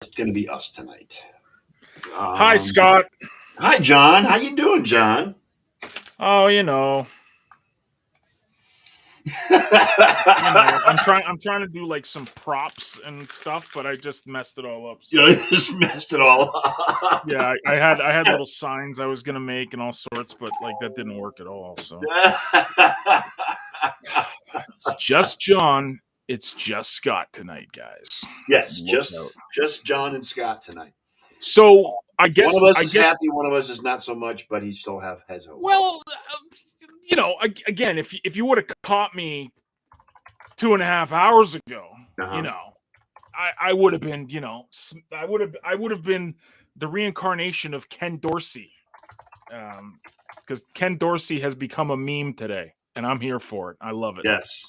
It's going to be us tonight. Hi, Scott. Hi, John. How you doing, John? Oh, I'm trying to do like some props and stuff, but I just messed it all up. So. You just messed it all up. Yeah, I had little signs I was gonna make and all sorts, but like that didn't work at all. So it's just John. It's just Scott tonight, guys. Yes, Look out. just John and Scott tonight. So I guess one of us is happy, one of us is not so much, but he still has hope. Well, again, if you would have caught me 2.5 hours ago, I would have been, I would have been the reincarnation of Ken Dorsey, because Ken Dorsey has become a meme today, and I'm here for it. I love it. Yes,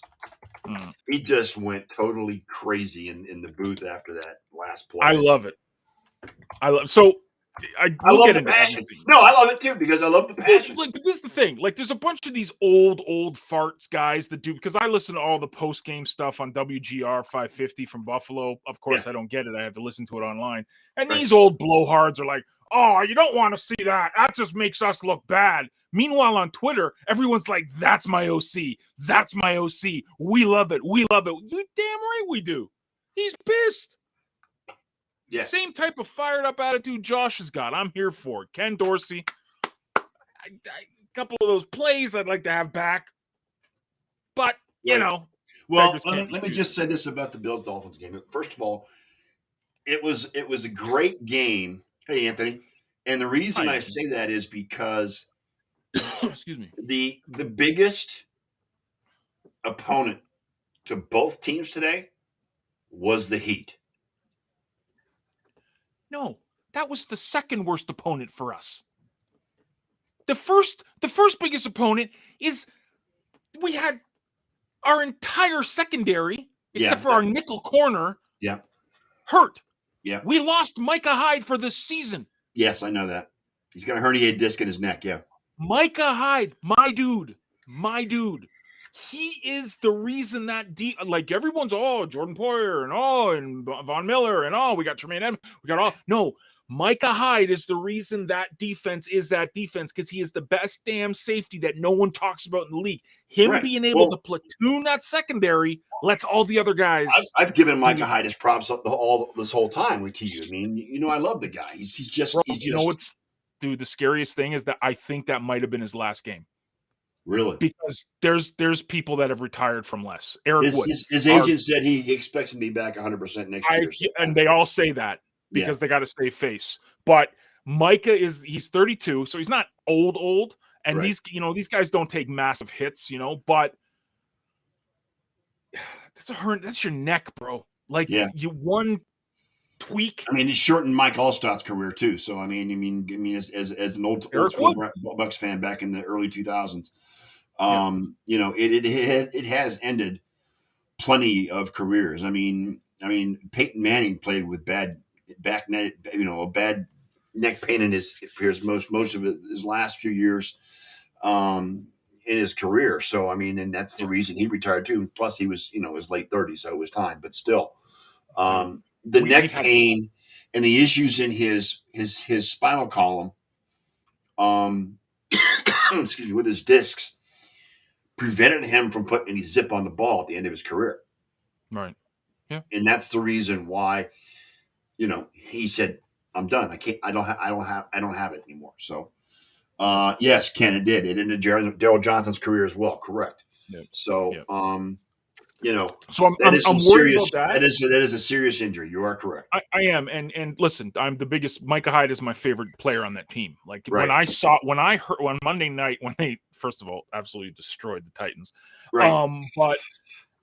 he just went totally crazy in the booth after that last play. I love it. So. We'll get into passion. Everything. No, I love it too because I love the passion. But this is the thing. Like, there's a bunch of these old farts guys that do, because I listen to all the post game stuff on WGR 550 from Buffalo. Of course, I don't get it. I have to listen to it online. And these old blowhards are like, "Oh, you don't want to see that. That just makes us look bad." Meanwhile, on Twitter, everyone's like, "That's my OC. That's my OC. We love it. We love it." You damn right we do. He's pissed. Yes. Same type of fired up attitude Josh has got. I'm here for it. Ken Dorsey. A couple of those plays I'd like to have back. But, Well, let me just say this about the Bills-Dolphins game. First of all, it was a great game. Hey, Anthony. And the reason I say that is because excuse me. The biggest opponent to both teams today was the Heat. No, that was the second worst opponent for us. The first biggest opponent is we had our entire secondary, except for our nickel corner, hurt. Yeah. We lost Micah Hyde for this season. Yes, I know that. He's got a herniated disc in his neck, Micah Hyde, my dude. He is the reason that like everyone's Jordan Poyer and Von Miller and we got Tremaine Edmonds, we got no. Micah Hyde is the reason that defense is that defense, because he is the best damn safety that no one talks about in the league. Him being able to platoon that secondary lets all the other guys. I've given Micah Hyde his props all this whole time with you. I mean, I love the guy. He's just. You know what's, dude? The scariest thing is that I think that might have been his last game. Really? Because there's people that have retired from less. Eric Wood. His agent said he expects him to be back 100% next year. So. And they all say that because they got to stay face. But Micah he's 32, so he's not old. And these guys don't take massive hits, but that's your neck, bro. Like you one tweak. I mean, it shortened Mike Allstott's career too. So I mean, as an old Bucks fan back in the early 2000s, it has ended plenty of careers. I mean, Peyton Manning played with bad back neck, a bad neck pain in his most of his last few years in his career. So I mean, and that's the reason he retired too. Plus, he was his late 30s, so it was time. But still, the neck pain and the issues in his spinal column, excuse me, with his discs, prevented him from putting any zip on the ball at the end of his career. Right. Yeah. And that's the reason why, he said, "I'm done. I don't have it anymore." So, yes, Ken, it did. It ended Daryl Johnson's career as well. Correct. Yep. So, yep. So I'm worried about that. That is a serious injury. You are correct. I am, and listen, I'm the biggest. Micah Hyde is my favorite player on that team. Like when I heard on Monday night when they first of all absolutely destroyed the Titans. Right. But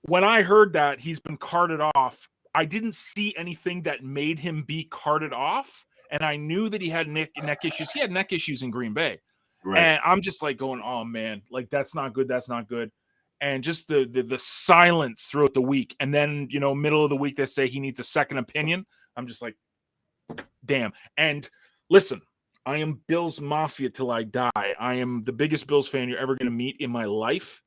when I heard that he's been carted off, I didn't see anything that made him be carted off, and I knew that he had neck issues. He had neck issues in Green Bay, and I'm just like going, "Oh man, like that's not good. That's not good." And just the silence throughout the week. And then, middle of the week, they say he needs a second opinion. I'm just like, damn. And listen, I am Bills Mafia till I die. I am the biggest Bills fan you're ever going to meet in my life.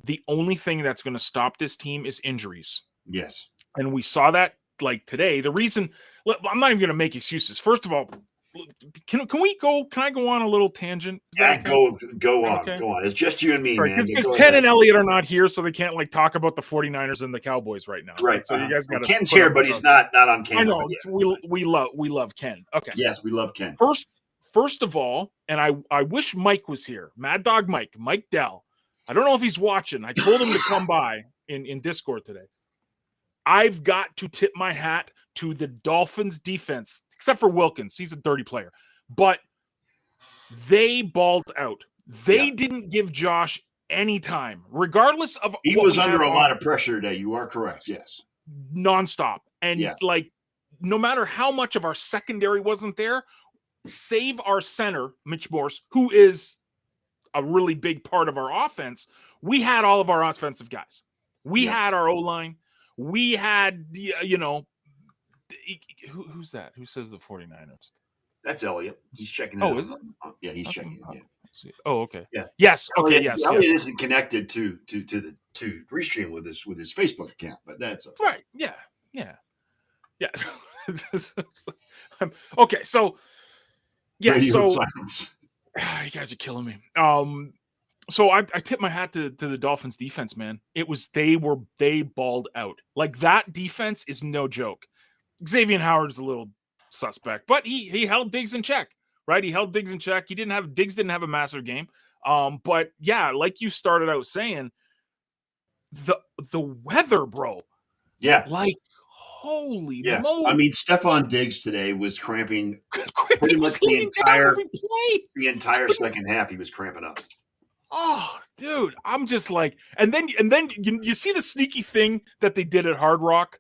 The only thing that's going to stop this team is injuries. Yes. And we saw that like today. The reason I'm not even going to make excuses. First of all, can I go on a little tangent? Is that okay? Go on. Okay. Go on. It's just you and me, Right, man. because Ken and Eliot are not here, so they can't like talk about the 49ers and the Cowboys right now. Right. So you guys got to. Ken's here, but he's not on camera. I know. Yeah. We love Ken. Okay. Yes, we love Ken. First of all, and I wish Mike was here. Mad Dog Mike Dell. I don't know if he's watching. I told him to come by in Discord today. I've got to tip my hat to the Dolphins defense, except for Wilkins. He's a dirty player. But they balled out. They didn't give Josh any time, regardless of he was under a lot of pressure today. You are correct. Yes. Nonstop. And like, no matter how much of our secondary wasn't there, save our center, Mitch Morse, who is a really big part of our offense, we had all of our offensive guys. We had our O-line. We had, who's that? Who says the 49ers? That's Eliot. He's checking it out. Oh, is it? Yeah, he's checking it. Yeah. Oh, okay. Yeah. Yes. Okay. Yes. Eliot isn't connected to Restream with his Facebook account, but that's okay. Right. Yeah. Yeah. Yeah. Okay. So, yeah. Radio so silence. You guys are killing me. So I tip my hat to the Dolphins defense, man. They balled out. Like, that defense is no joke. Xavier Howard's a little suspect, but he held Diggs in check, right? He held Diggs in check. Diggs didn't have a massive game. But yeah, like you started out saying, the weather, bro. Yeah. Like, holy moly. I mean, Stephon Diggs today was cramping pretty much the entire second half. He was cramping up. Oh, dude, I'm just like, and then you see the sneaky thing that they did at Hard Rock,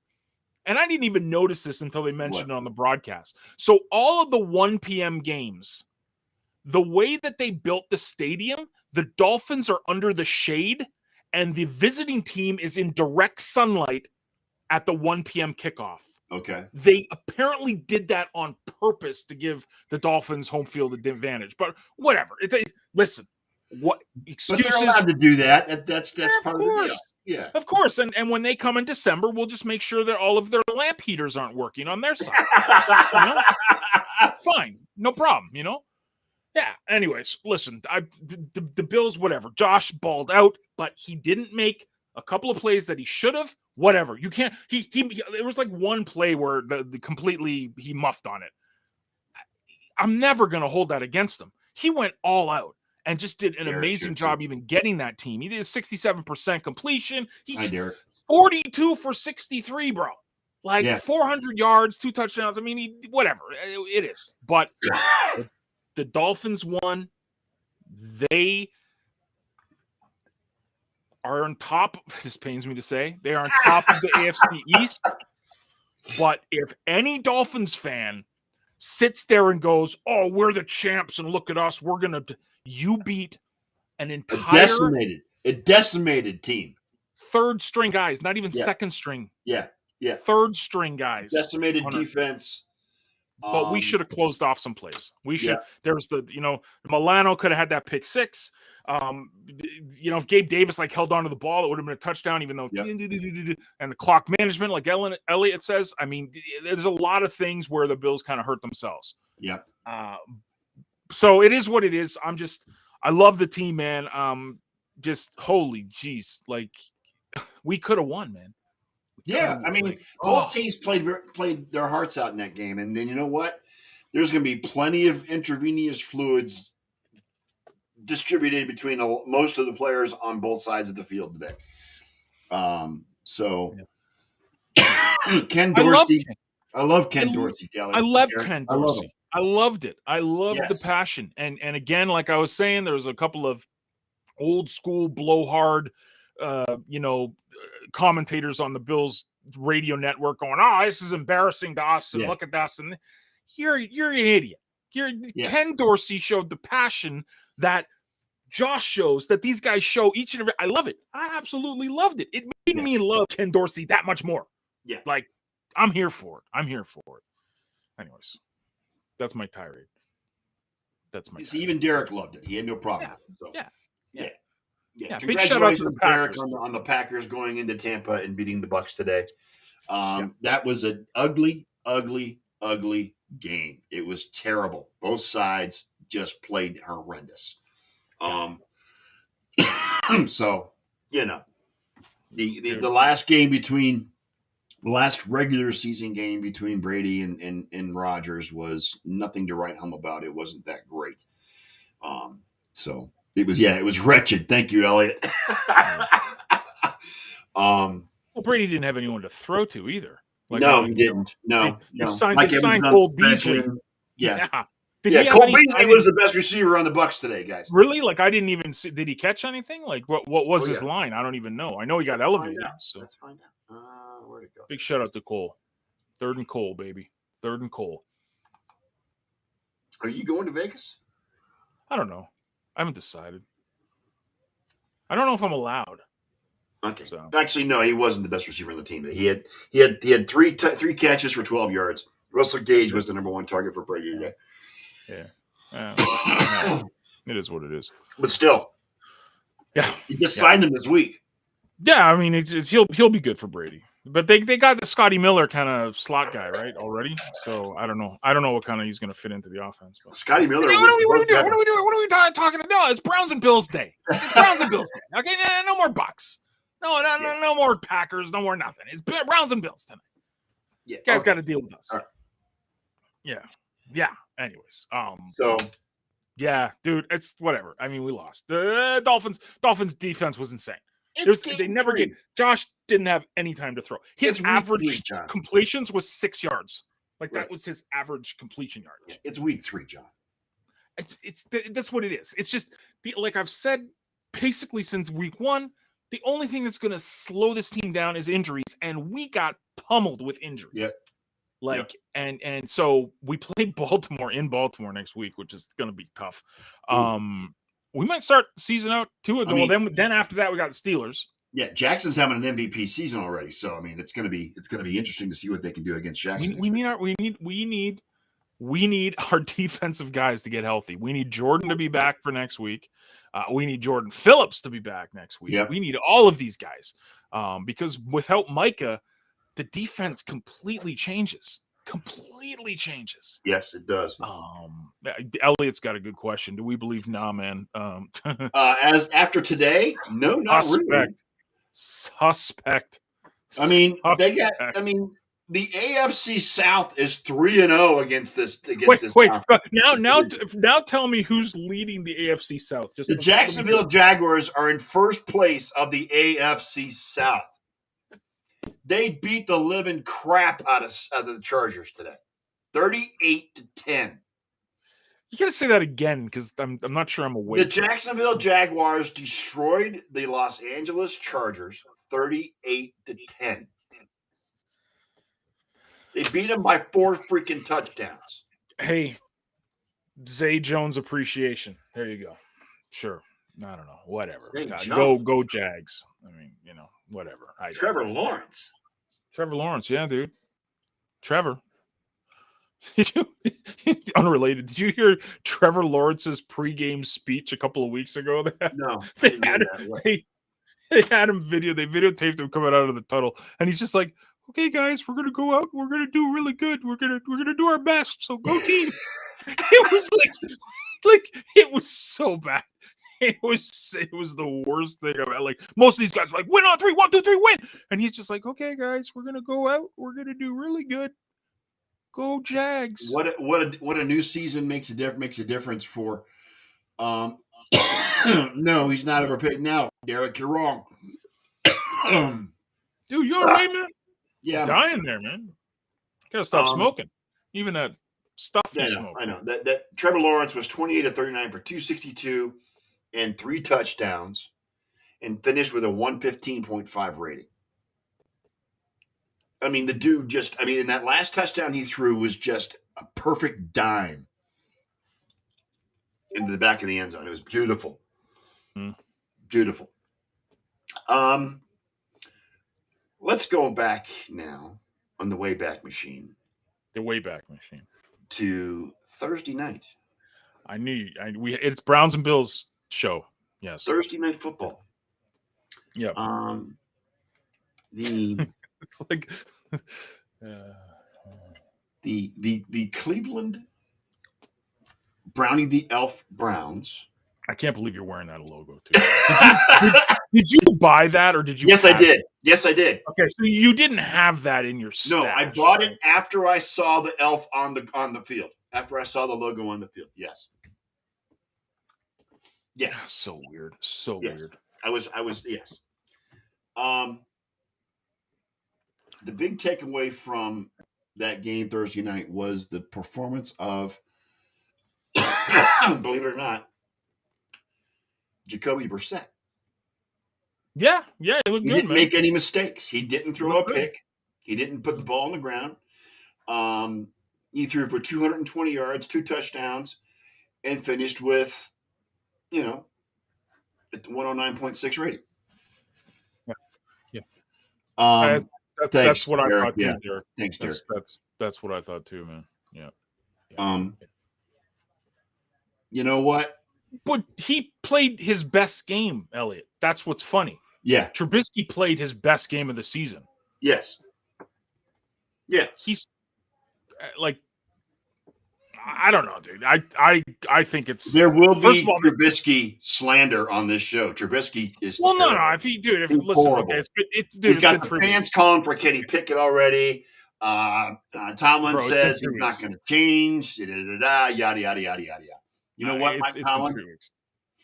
and I didn't even notice this until they mentioned it on the broadcast. So all of the 1 p.m. games, the way that they built the stadium, the Dolphins are under the shade, and the visiting team is in direct sunlight at the 1 p.m. kickoff. Okay. They apparently did that on purpose to give the Dolphins home field advantage, but whatever. Listen. What excuses? But they're allowed to do that. That's part of the deal. Yeah, of course. And when they come in December, we'll just make sure that all of their lamp heaters aren't working on their side. Fine, no problem. Yeah. Anyways, listen, the Bills, whatever. Josh balled out, but he didn't make a couple of plays that he should have. Whatever. You can't. He there was like one play where the completely he muffed on it. I'm never gonna hold that against him. He went all out and just did an amazing job even getting that team. He did a 67% completion. He's 42 for 63, bro. Like 400 yards, 2 touchdowns. I mean, whatever. It is. But the Dolphins won. They are on top. This pains me to say. They are on top of the AFC East. But if any Dolphins fan sits there and goes, "Oh, we're the champs, and look at us. We're going to..." You beat an entire decimated team. Third string guys, not even second string. Yeah. Third string guys. Decimated defense. But we should have closed off some plays. We should. There was Milano could have had that pick 6. If Gabe Davis held on to the ball, it would have been a touchdown, even though and the clock management, like Eliot says. I mean, there's a lot of things where the Bills kind of hurt themselves. Yeah. So it is what it is. I love the team, man. Just holy jeez, like we could have won, man. I mean, both teams played their hearts out in that game, and then you know what? There's going to be plenty of intravenous fluids distributed between most of the players on both sides of the field today. Ken Dorsey. I love Ken Dorsey. I love Ken Dorsey. I loved it. I loved the passion. And again, like I was saying, there was a couple of old school blowhard, commentators on the Bills radio network going, "Oh, this is embarrassing to us, and look at us." And you're an idiot. Ken Dorsey showed the passion that Josh shows, that these guys show each and every. I love it. I absolutely loved it. It made me love Ken Dorsey that much more. Yeah. Like, I'm here for it. Anyways. That's my tirade. Even Derek loved it. He had no problem with it. So. Yeah. Big shout out to the Packers on the Packers going into Tampa and beating the Bucs today. That was an ugly, ugly, ugly game. It was terrible. Both sides just played horrendous. So, the last game between the last regular season game between Brady and Rodgers was nothing to write home about. It wasn't that great. So it was wretched. Thank you, Eliot. Well, Brady didn't have anyone to throw to either. No, he didn't. No, They no. signed Cole Beasley. Yeah. Did he have Cole any, Beasley was the best receiver on the Bucs today, guys. Really? Like, I didn't even see. Did he catch anything? Like, what was his line? I don't even know. I know he got elevated. So let's find out. Where'd it go? Big shout out to Cole. 3rd and Cole, baby. 3rd and Cole. Are you going to Vegas? I don't know. I haven't decided. I don't know if I'm allowed. Okay. So. Actually, no, he wasn't the best receiver on the team. He had three catches for 12 yards. Russell Gage was the number one target for Brady today. Yeah. It is what it is. But still. Yeah. He just signed him this week. Yeah, I mean, he'll be good for Brady. But they got the Scotty Miller kind of slot guy, right, already. So I don't know what kind of he's going to fit into the offense. But. Scotty Miller. What are we doing? What are we talking about? No, it's Browns and Bills Day. It's Browns and Bills Day. Okay, no more Bucks. No more Packers. No more nothing. It's Browns and Bills tonight. Yeah, you guys got to deal with us. Right. Yeah. Anyways, so. Yeah, dude, it's whatever. I mean, we lost. The Dolphins defense was insane. They never get. Josh didn't have any time to throw. His average completions was 6 yards. That was his average completion yardage. It's week 3, John. That's what it is. It's just like I've said basically since week 1. The only thing that's going to slow this team down is injuries, and we got pummeled with injuries. Yeah. And so we play Baltimore in Baltimore next week, which is going to be tough. We might start season out 2 ago. Then after that, we got the Steelers. Yeah, Jackson's having an MVP season already, so I mean, it's going to be interesting to see what they can do against Jackson. We need our defensive guys to get healthy. We need Jordan to be back for next week. We need Jordan Phillips to be back next week. Yep. We need all of these guys because without Micah, the defense completely changes. Yes, it does. Elliot's got a good question. Do we believe? Nah, man. As after today, no, not really. Suspect. I mean, the AFC South is 3-0 against this. Wait. Now, tell me who's leading the AFC South. The Jacksonville Jaguars are in first place of the AFC South. They beat the living crap out of the Chargers today, 38-10. You got to say that again because I'm not sure I'm awake. The Jacksonville Jaguars destroyed the Los Angeles Chargers 38-10. They beat them by 4 freaking touchdowns. Hey, Zay Jones appreciation. There you go. Sure. I don't know. Whatever. Go Jags. I mean, whatever. Trevor Lawrence. Yeah, dude. Trevor. Unrelated. Did you hear Trevor Lawrence's pregame speech a couple of weeks ago? No. They had him they videotaped him coming out of the tunnel, and he's just like, "Okay, guys, we're gonna go out. We're gonna do really good. We're gonna do our best. So go team." It was like it was so bad. It was the worst thing I've ever. Most of these guys are like, "Win on 3, 1, 2, 3, win!" And he's just like, "Okay, guys, we're gonna go out. We're gonna do really good. Go Jags!" What a new season makes a difference for. No, he's not overpaid now, Derek. You're wrong. Dude, you all right, man? Yeah, I'm dying there, man. Gotta stop smoking. Even that stuff you smoke. I know that Trevor Lawrence was 28 of 39 for 262 and 3 touchdowns, and finished with a 115.5 rating. I mean, the dude and that last touchdown he threw was just a perfect dime into the back of the end zone. It was beautiful. Beautiful. Let's go back now on the Wayback Machine. The Wayback Machine. To Thursday night. It's Browns and Bills show. Yes. Thursday night football. Yep. The It's like the Cleveland Brownie the Elf Browns. I can't believe you're wearing that logo too. Did you buy that or did you? Yes, I did. Yes, I did. Okay, so you didn't have that in your stash. No, I bought it after I saw the elf on the field. After I saw the logo on the field. Yes. Yes. So weird. So weird. I was yes. The big takeaway from that game Thursday night was the performance of, believe it or not, Jacoby Brissett. Yeah, he looked good. He didn't make any mistakes. He didn't throw a pick. He didn't put the ball on the ground. He threw for 220 yards, 2 touchdowns, and finished with, a 109.6 rating. Yeah. That's what I Derek. thought too, Derek. Thanks, Derek. That's what I thought too, man. Yeah. You know what? But he played his best game, Eliot. That's what's funny. Yeah. Trubisky played his best game of the season. Yes. Yeah. He's like, I don't know, dude. I think it's there will be Trubisky slander on this show. Trubisky is no. If listen, horrible. Okay, he's got the fans calling for Kenny Pickett already. Tomlin says he's not going to change. Yada yada yada yada. You know what, Mike Tomlin?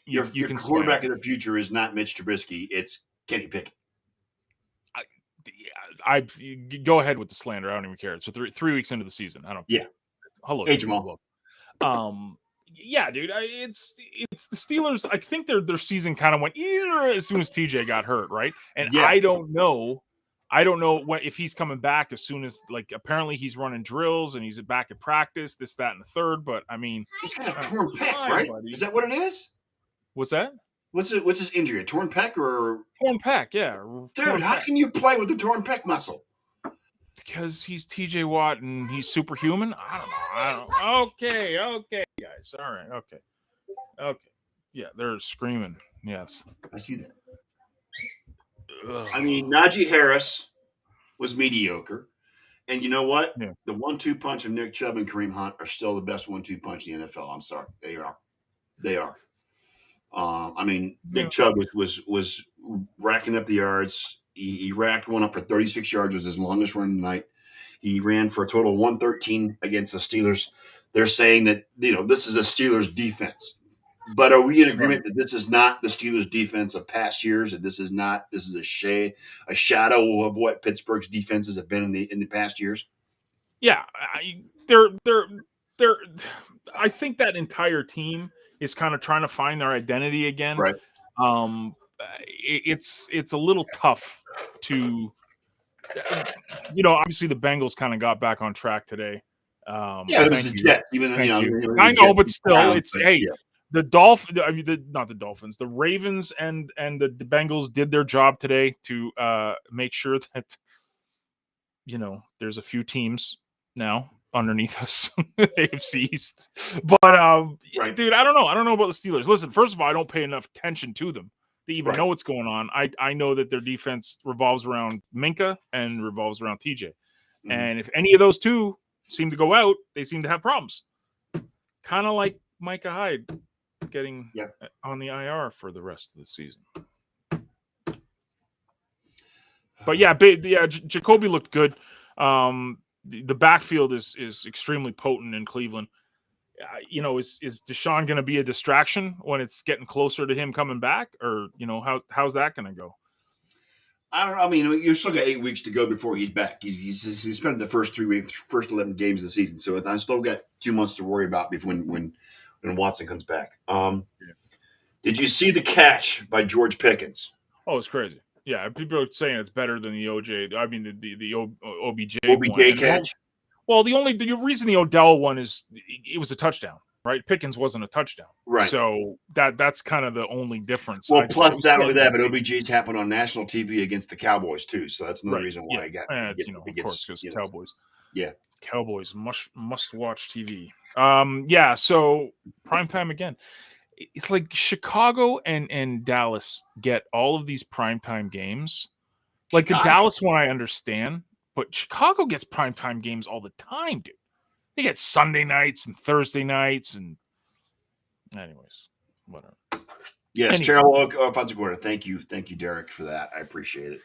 Your quarterback of the future is not Mitch Trubisky. It's Kenny Pickett. I go ahead with the slander. I don't even care. It's 3 weeks into the season. I don't. Yeah. Hello, hey Jamal. Yeah, dude. It's the Steelers. I think their season kind of went as soon as TJ got hurt, right? And I don't know if he's coming back as soon as, like, apparently he's running drills and he's back at practice, this, that, and the third. But I mean, he's got a torn pec, right? Buddy. Is that what it is? What's that? What's his injury? A torn pec or torn pec? Yeah, dude. How can you play with a torn pec muscle? Because he's TJ Watt and he's superhuman. I don't know. Okay, guys. All right. Okay. Yeah, they're screaming. Yes, I see that. I mean, Najee Harris was mediocre, and you know what? Yeah. The 1-2 punch of Nick Chubb and Kareem Hunt are still the best 1-2 punch in the NFL. I'm sorry, they are. I mean, Nick Chubb was racking up the yards. He racked one up for 36 yards, was his longest run of the night. He ran for a total of 113 against the Steelers. They're saying that, this is a Steelers defense. But are we in agreement that this is not the Steelers defense of past years? That this is a shadow of what Pittsburgh's defenses have been in the past years? Yeah, they're I think that entire team is kind of trying to find their identity again. Right. It's a little tough to, obviously the Bengals kind of got back on track today. It was a Jets, even though I know, but still, the Dolphins, the Ravens and the Bengals did their job today to make sure that there's a few teams now underneath us, AFC East. But right. Dude, I don't know about the Steelers. Listen, first of all, I don't pay enough attention to them to even know what's going on. I know that their defense revolves around Minka and revolves around TJ. Mm-hmm. And if any of those two seem to go out, they seem to have problems. Kind of like Micah Hyde getting on the IR for the rest of the season. But Jacoby looked good. The backfield is extremely potent in Cleveland. Is Deshaun going to be a distraction when it's getting closer to him coming back, or how's that going to go? I don't know. I mean, you still got 8 weeks to go before he's back. He's spent the first 3 weeks, first 11 games of the season, so I still got 2 months to worry about before when Watson comes back. Did you see the catch by George Pickens? Oh, it's crazy. Yeah, people are saying it's better than the OJ. I mean, the OBJ catch. Well, the reason the Odell one is it was a touchdown, right? Pickens wasn't a touchdown, right? So that's kind of the only difference. Well, plus not only that, but OBJ's happened on national TV against the Cowboys too, so that's another reason why I got. Of course, because Cowboys. Yeah, Cowboys must watch TV. So primetime again. It's like Chicago and Dallas get all of these primetime games, Like the Chicago. Dallas one, I understand, but Chicago gets primetime games all the time, dude. They get Sunday nights and Thursday nights, and anyways, whatever. Yes, Anyway. terrible offensive coordinator. Thank you, Derek, for that. I appreciate it.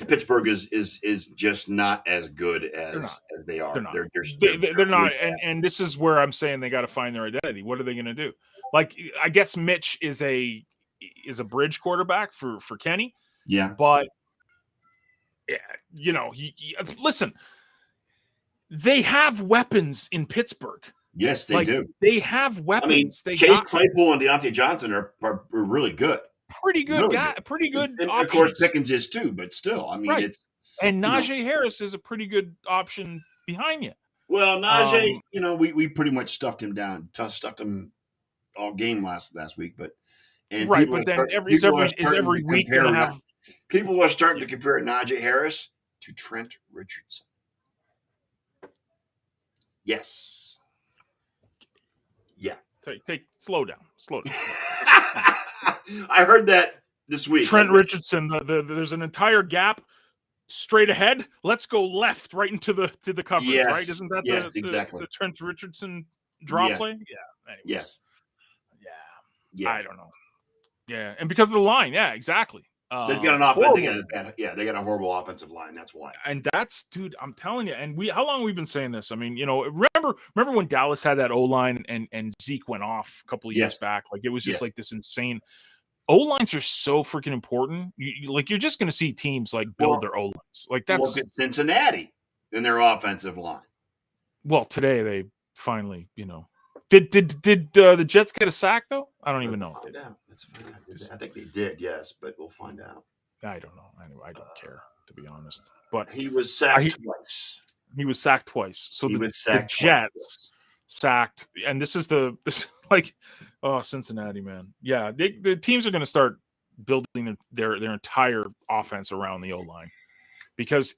Pittsburgh is just not as good as they are. They're not, and this is where I'm saying they got to find their identity. What are they going to do? Like, I guess Mitch is a bridge quarterback for Kenny. Yeah, but listen, they have weapons in Pittsburgh. Yes, they do. They have weapons. I mean, Chase Claypool and Deontay Johnson are really good. Pretty good guy. Pretty good and options. Of course, Pickens is too, but still, I mean, it's and Najee Harris is a pretty good option behind you. Well, Najee, we pretty much stuffed him down, stuffed him all game last week, but then every week gonna have people are starting to compare Najee Harris to Trent Richardson. Yes. Yeah. Slow down. I heard that this week. Trent Richardson, there's an entire gap straight ahead. Let's go left right into the coverage, yes. Right? Isn't that the Trent Richardson draw play? Yeah. Anyways. Yes. Yeah. I don't know. Yeah, and because of the line, yeah, exactly. They've got an offense. They got a horrible offensive line. That's why. And that's, dude, I'm telling you. And how long have we been saying this? I mean, remember when Dallas had that O-line and Zeke went off a couple of years back? Like, it was just like this insane. O-lines are so freaking important. You're just going to see teams like build their O-lines. Like, that's look at Cincinnati in their offensive line. Well, today they finally, Did the Jets get a sack though? I don't even know. Let's find out. I think they did, yes, but we'll find out. I don't know. Anyway, I don't care, to be honest. But he was sacked twice. He was sacked twice. So the Jets sacked, and this Cincinnati, man. Yeah, the teams are going to start building their entire offense around the O-line because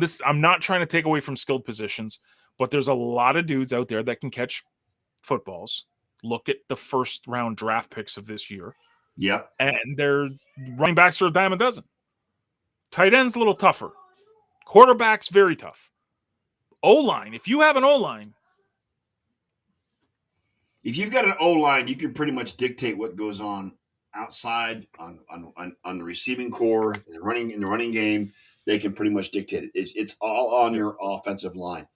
this. I'm not trying to take away from skilled positions, but there's a lot of dudes out there that can catch footballs. Look at the first round draft picks of this year. Yep. And their running backs are a dime a dozen. Tight end's a little tougher. Quarterback's very tough. O-line, if you have an O-line. If you've got an O-line, you can pretty much dictate what goes on outside on the receiving core, in the running game. They can pretty much dictate it. It's all on your offensive line.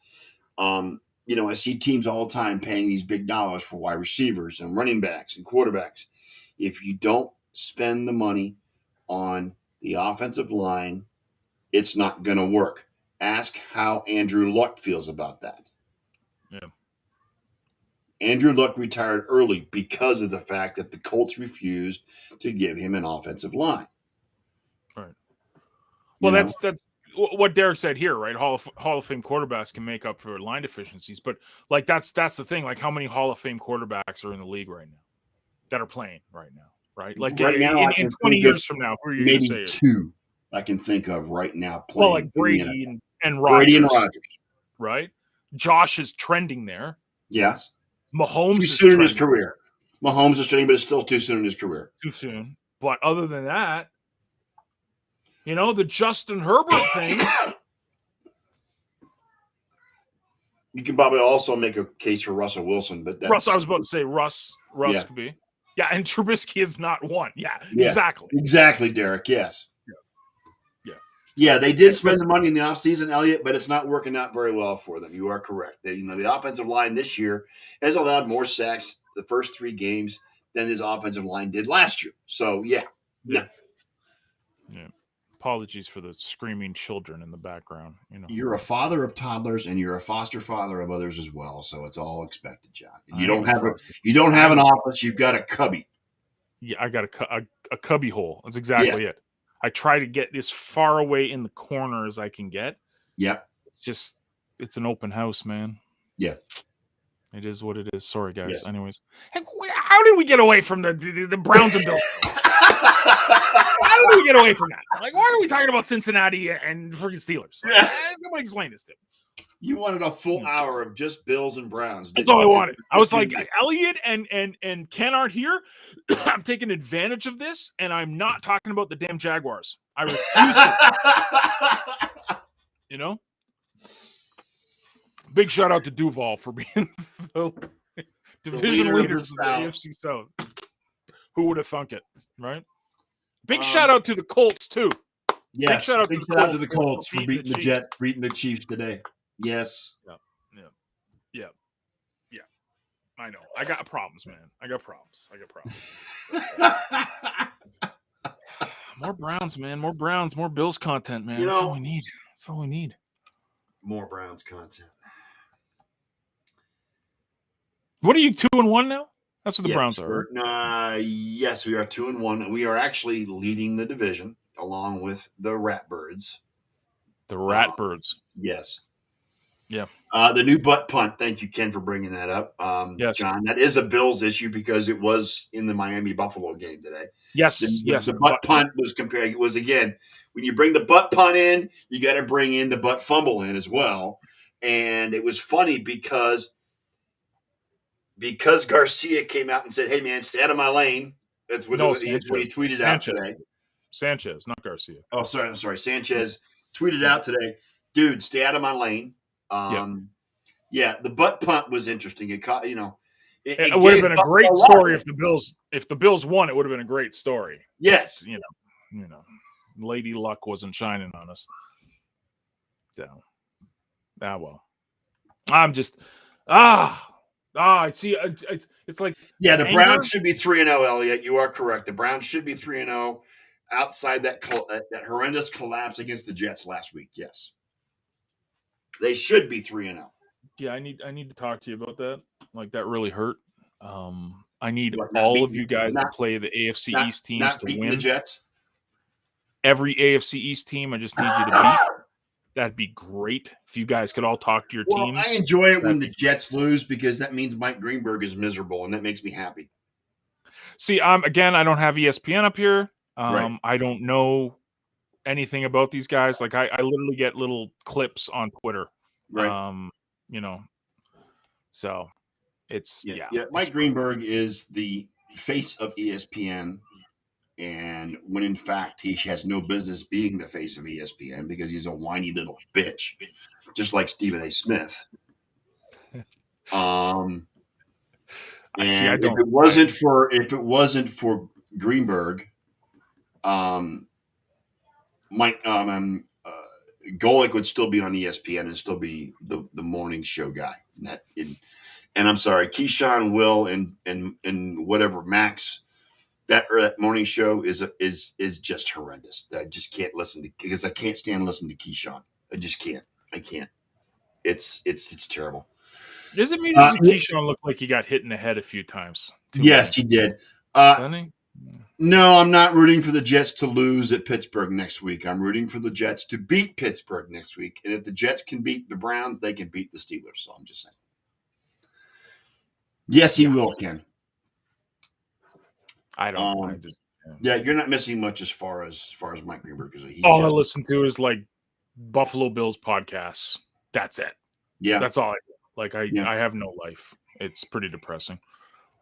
I see teams all the time paying these big dollars for wide receivers and running backs and quarterbacks. If you don't spend the money on the offensive line, it's not going to work. Ask how Andrew Luck feels about that. Yeah. Andrew Luck retired early because of the fact that the Colts refused to give him an offensive line. Right. Well, that's what Derek said here, right? Hall of Fame quarterbacks can make up for line deficiencies, but like that's the thing. Like, how many Hall of Fame quarterbacks are in the league right now that are playing right now? Right, like right now, in 20 years from now, who are you going to say? Maybe two I can think of right now playing. Well, like Brady and Rodgers. Brady and Rodgers, right? Josh is trending there. Yes. Mahomes too soon in his career. Mahomes is trending, but it's still too soon in his career. Too soon. But other than that, the Justin Herbert thing. You can probably also make a case for Russell Wilson, but that's I was about to say Russ could be. Yeah, and Trubisky is not one. Yeah, exactly. Exactly, Derek. Yes. Yeah. Yeah, they did spend the money in the offseason, Eliot, but it's not working out very well for them. You are correct. The offensive line this year has allowed more sacks the first 3 games than his offensive line did last year. So, yeah. Yeah. Apologies for the screaming children in the background. You're a father of toddlers, and you're a foster father of others as well. So it's all expected, John. You don't have an office. You've got a cubby. Yeah, I got a cubby hole. That's exactly it. I try to get as far away in the corner as I can get. Yep. It's an open house, man. Yeah. It is what it is. Sorry, guys. Yeah. Anyways, how did we get away from the Browns and Bills? How did we get away from that? Like, why are we talking about Cincinnati and freaking Steelers? Like, somebody explain this to me. You wanted a full hour of just Bills and Browns. That's all I wanted. I was like, Eliot and Ken aren't here. I'm taking advantage of this, and I'm not talking about the damn Jaguars. I refuse to. You know? Big shout out to Duval for being the division leaders of the AFC South. Who would have thunk it, right? Big shout out to the Colts, too. Yes, big shout out to the Colts for beating the Chiefs today. Yes. Yeah. I know. I got problems, man. I got problems. More Browns, man. More Browns. More Bills content, man. That's all we need. That's all we need. More Browns content. What are you, 2-1 now? That's what the Browns are. Yes, we are 2-1. We are actually leading the division along with the Ratbirds. The Ratbirds. Yes. Yeah. The new butt punt. Thank you, Ken, for bringing that up. Yes. John, that is a Bills issue because it was in the Miami Buffalo game today. Yes. The butt punt was compared. It was, again, when you bring the butt punt in, you got to bring in the butt fumble in as well. And it was funny because Garcia came out and said, "Hey, man, stay out of my lane." That's what he tweeted out today. Sanchez, not Garcia. Oh, sorry. I'm sorry. Sanchez tweeted out today, "Dude, stay out of my lane." Yeah, the butt punt was interesting. It caught, it would have been a great story if the Bills won. It would have been a great story. Yes, Lady Luck wasn't shining on us. So, well, I'm just see. It's like the Browns should be 3-0. Eliot, you are correct. The Browns should be 3-0 outside that horrendous collapse against the Jets last week. Yes. They should be 3-0. Yeah, I need to talk to you about that. Like, that really hurt. I need all of you guys to play the AFC East teams to win. The Jets. Every AFC East team, I just need you to beat. That'd be great if you guys could all talk to your teams. I enjoy it when the Jets lose because that means Mike Greenberg is miserable, and that makes me happy. See, again, I don't have ESPN up here. Right. I don't know anything about these guys. Like, I literally get little clips on Twitter. Right. So it's Mike Greenberg is the face of ESPN, and when in fact he has no business being the face of ESPN because he's a whiny little bitch, just like Stephen A. Smith. And if it wasn't for Greenberg, Mike Golick would still be on ESPN and still be the morning show guy. And I'm sorry, Keyshawn, Will, and whatever Max, that morning show is just horrendous. I just can't listen to because I can't stand listening to Keyshawn. I just can't. I can't. It's terrible. Does it mean Keyshawn looked like he got hit in the head a few times? Yes, he did. No, I'm not rooting for the Jets to lose at Pittsburgh next week. I'm rooting for the Jets to beat Pittsburgh next week. And if the Jets can beat the Browns, they can beat the Steelers. So I'm just saying. Yes, he will, Ken. I don't. You're not missing much as far as Mike Greenberg is. All I listen to is like Buffalo Bills podcasts. That's it. Yeah, that's all I do. Like I have no life. It's pretty depressing.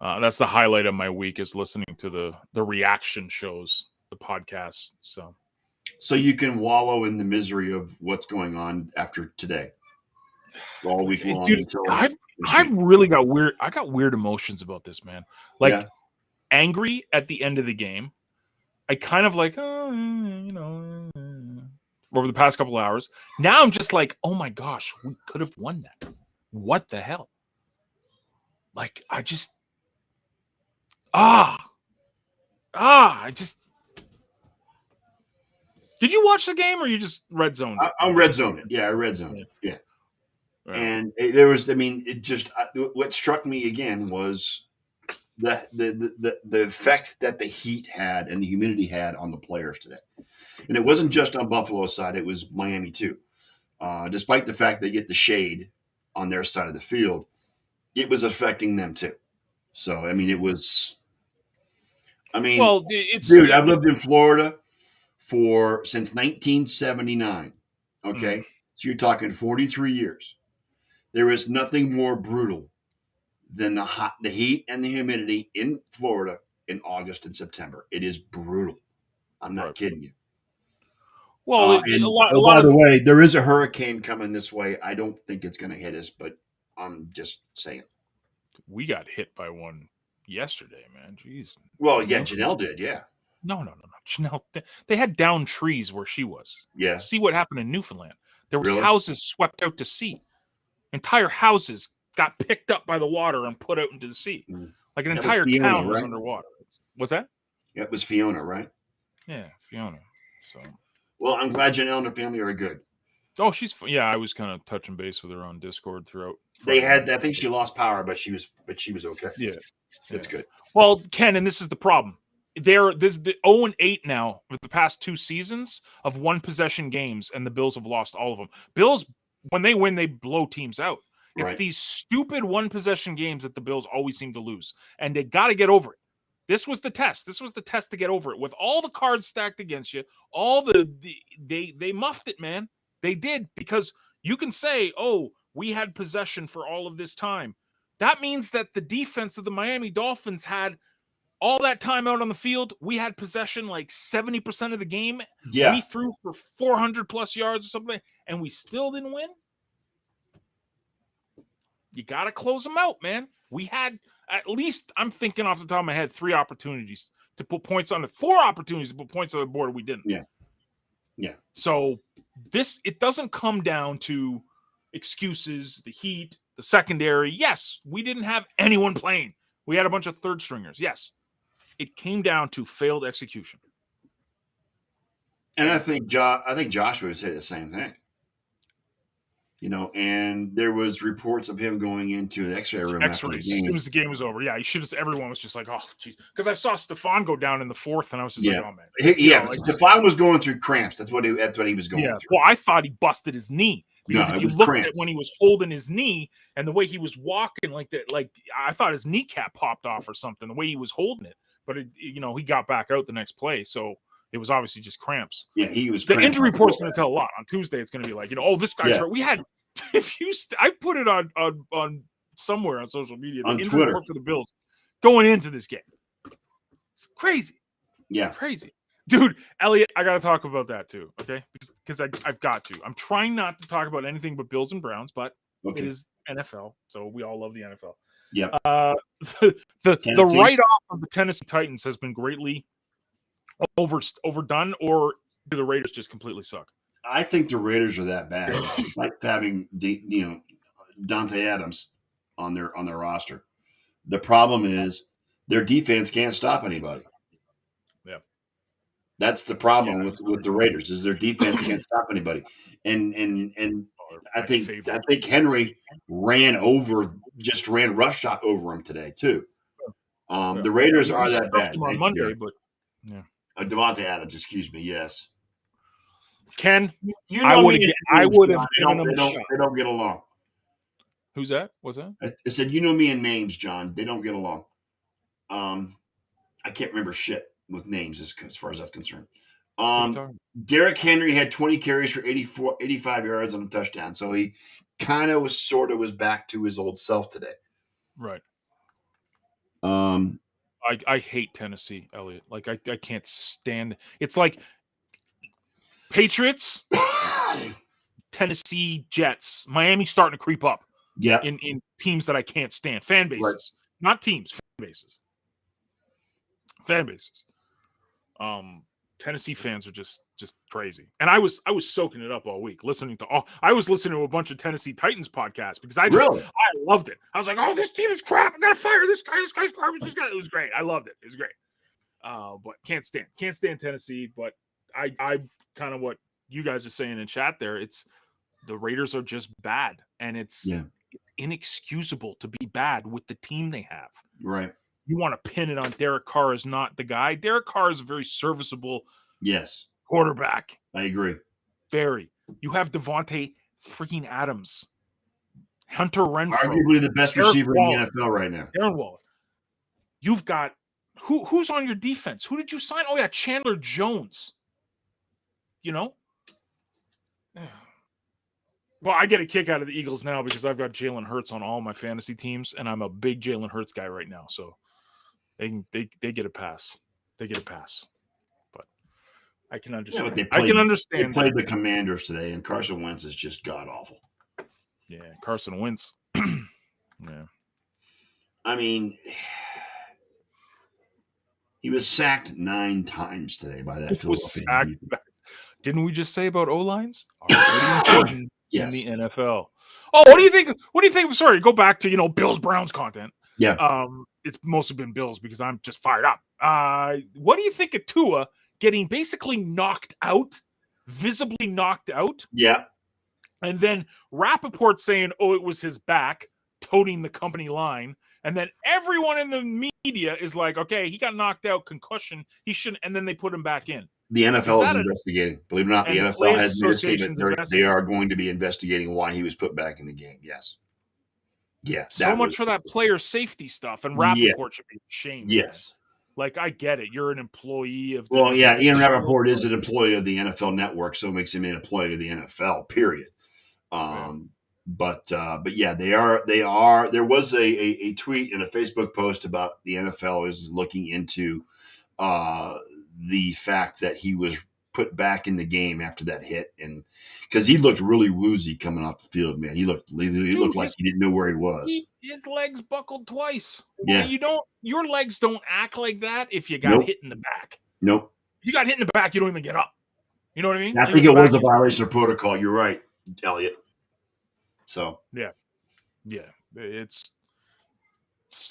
That's the highlight of my week is listening to the reaction shows, the podcasts. So you can wallow in the misery of what's going on after today, all week long. Dude, I've really got weird. I got weird emotions about this, man. Like angry at the end of the game. I kind of like, over the past couple of hours. Now I'm just like, oh my gosh, we could have won that. What the hell? Like I just. Did you watch the game or you just red zoned it? I'm red zoned. Yeah, I red zoned it. Yeah. Right. And there was, what struck me again was the effect that the heat had and the humidity had on the players today. And it wasn't just on Buffalo's side, it was Miami too. Despite the fact they get the shade on their side of the field, it was affecting them too. So, it was... dude, I've lived in Florida since 1979. Okay. So you're talking 43 years. There is nothing more brutal than the heat and the humidity in Florida in August and September. It is brutal. I'm not kidding you. Well, a And lot by of the way, there is a hurricane coming this way. I don't think it's going to hit us, but I'm just saying. we got hit by one yesterday, man. Jeez. Well, yeah, Janelle did. Yeah. No. Janelle, they had down trees where she was. Yeah. See what happened in Newfoundland. There was Really? houses swept out to sea. Entire houses got picked up by the water and put out into the sea. Like an That was entire Fiona, town was right? underwater. What's that? It was Fiona, right? Yeah, Fiona. So, well, I'm glad Janelle and her family are good. oh, yeah. I was kind of touching base with her on Discord throughout. They had, I think she lost power, but she was okay. Yeah, that's good. Well, Ken, and this is the problem. This the 0-8 now with the past 2 seasons of one possession games, and the Bills have lost all of them. Bills, when they win, they blow teams out. It's these stupid one possession games that the Bills always seem to lose, and they got to get over it. This was the test. This was the test to get over it. With all the cards stacked against you, they muffed it, man. They did, because you can say, "Oh, we had possession for all of this time." That means that the defense of the Miami Dolphins had all that time out on the field. We had possession like 70% of the game. Yeah. We threw for 400 plus yards or something, and we still didn't win. You got to close them out, man. We had, at least, I'm thinking off the top of my head, 3 opportunities to put points on the 4 opportunities to put points on the board. We didn't. Yeah. So it doesn't come down to excuses, the heat, the secondary. Yes, we didn't have anyone playing. We had a bunch of third stringers. Yes. It came down to failed execution. And I think Josh would say the same thing. And there was reports of him going into the X-ray room after the game. As soon as the game was over. Yeah, he should have. Everyone was just like, "Oh, jeez," because I saw Stefan go down in the 4th, and I was just like, "Oh man." Stefan was going through cramps. That's what he was going through. Well, I thought he busted his knee, because if you looked at when he was holding his knee and the way he was walking like that, like I thought his kneecap popped off or something. The way he was holding it, but he got back out the next play, so it was obviously just cramps. Yeah, he was. The injury report's going to tell a lot. On Tuesday, it's going to be like, oh, this guy's hurt. We had, I put it on somewhere on social media, the injury report for the Bills going into this game. It's crazy. Yeah, crazy, dude. Eliot, I got to talk about that too, okay? Because I've got to. I'm trying not to talk about anything but Bills and Browns, but it is NFL, so we all love the NFL. Yeah. The write-off of the Tennessee Titans has been greatly overdone, or do the Raiders just completely suck? I think the Raiders are that bad. Like having Dante Adams on their roster. The problem is their defense can't stop anybody. Yeah. That's the problem with the Raiders, is their defense can't stop anybody. And I think Henry ran roughshod over him today too. The Raiders are that bad. On Monday, but yeah. Devontae Adams, excuse me. Yes. Ken, I would have given him a shot. They don't get along. Who's that? What's that? I said, me and names, John. They don't get along. I can't remember shit with names as far as that's concerned. Derrick Henry had 20 carries for 85 yards on a touchdown. So he kind of was back to his old self today. Right. I hate Tennessee, Eliot. Like I can't stand. It's like Patriots, Tennessee, Jets, Miami starting to creep up. Yeah. In teams that I can't stand. Fan bases. Right. Not teams, fan bases. Tennessee fans are just crazy. And I was soaking it up all week, I was listening to a bunch of Tennessee Titans podcasts because I loved it. I was like, oh, this team is crap. I gotta fire this guy. This guy's garbage. It was great. I loved it. It was great. But can't stand Tennessee. But I kind of what you guys are saying in chat there. It's the Raiders are just bad, and it's inexcusable to be bad with the team they have. Right. You want to pin it on Derek Carr is not the guy. Derek Carr is a very serviceable quarterback. I agree. Very. You have Devontae freaking Adams. Hunter Renfrow. Arguably the best receiver in the NFL right now. Darren Waller. You've got who's on your defense? Who did you sign? Oh, yeah, Chandler Jones. Well, I get a kick out of the Eagles now because I've got Jalen Hurts on all my fantasy teams, and I'm a big Jalen Hurts guy right now. So they get a pass. They get a pass. But I can Yeah, but understand. I can they understand played that. the Commanders today, and Carson Wentz is just god awful. Yeah, Carson Wentz. Yeah. I mean, he was sacked 9 times today by that It was Philadelphia sacked. defense. Didn't we just say about O-lines are pretty important in Yes. the NFL? Oh, what do you think? What do you think? Sorry, go back to Bills Browns content. Yeah. It's mostly been Bills because I'm just fired up. What do you think of Tua getting basically knocked out, visibly knocked out, Yeah. and then Rappaport saying, "Oh, it was his back," toting the company line, and then everyone in the media is like, "Okay, he got knocked out, concussion. He shouldn't," and then they put him back in. The Is NFL is that investigating. Believe it or not, the and the NFL Players has made a statement. Association's They investigating? are going to be investigating why he was put back in the game. Yes. Yeah. So That much was. for that player safety stuff, and Yeah. Rappaport should be ashamed, man. Yes. Like, I get it. You're an employee of Well, yeah. the Ian show, Rappaport is but an employee of the NFL Network, so it makes him an employee of the NFL. Period. yeah. But yeah, they are. There was a tweet and a Facebook post about the NFL is looking into the fact that he was put back in the game after that hit, and because he looked really woozy coming off the field, man. He looked Dude, like he didn't know where he was. his legs buckled twice. Yeah. And your legs don't act like that if you got Nope. hit in the back. Nope. If you got hit in the back, you don't even get up. You know what I mean? I think it was a violation of protocol. You're right, Eliot. So yeah. It's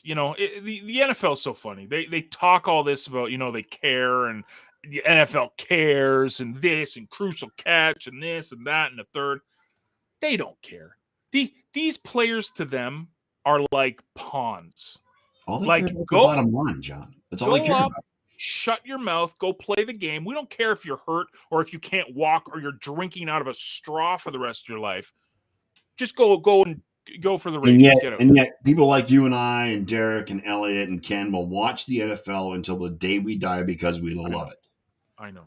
the NFL is so funny. They talk all this about they care and the NFL cares and this and crucial catch and this and that and the third. They don't care. These players to them are like pawns. all they Like care about is the go bottom line, John. That's all they go care up, about. shut your mouth, go play the game. We don't care if you're hurt or if you can't walk or you're drinking out of a straw for the rest of your life. Just go and go for the Ravens. Get out. And yet, people like you and I and Derek and Eliot and Ken will watch the NFL until the day we die because we love it. I know.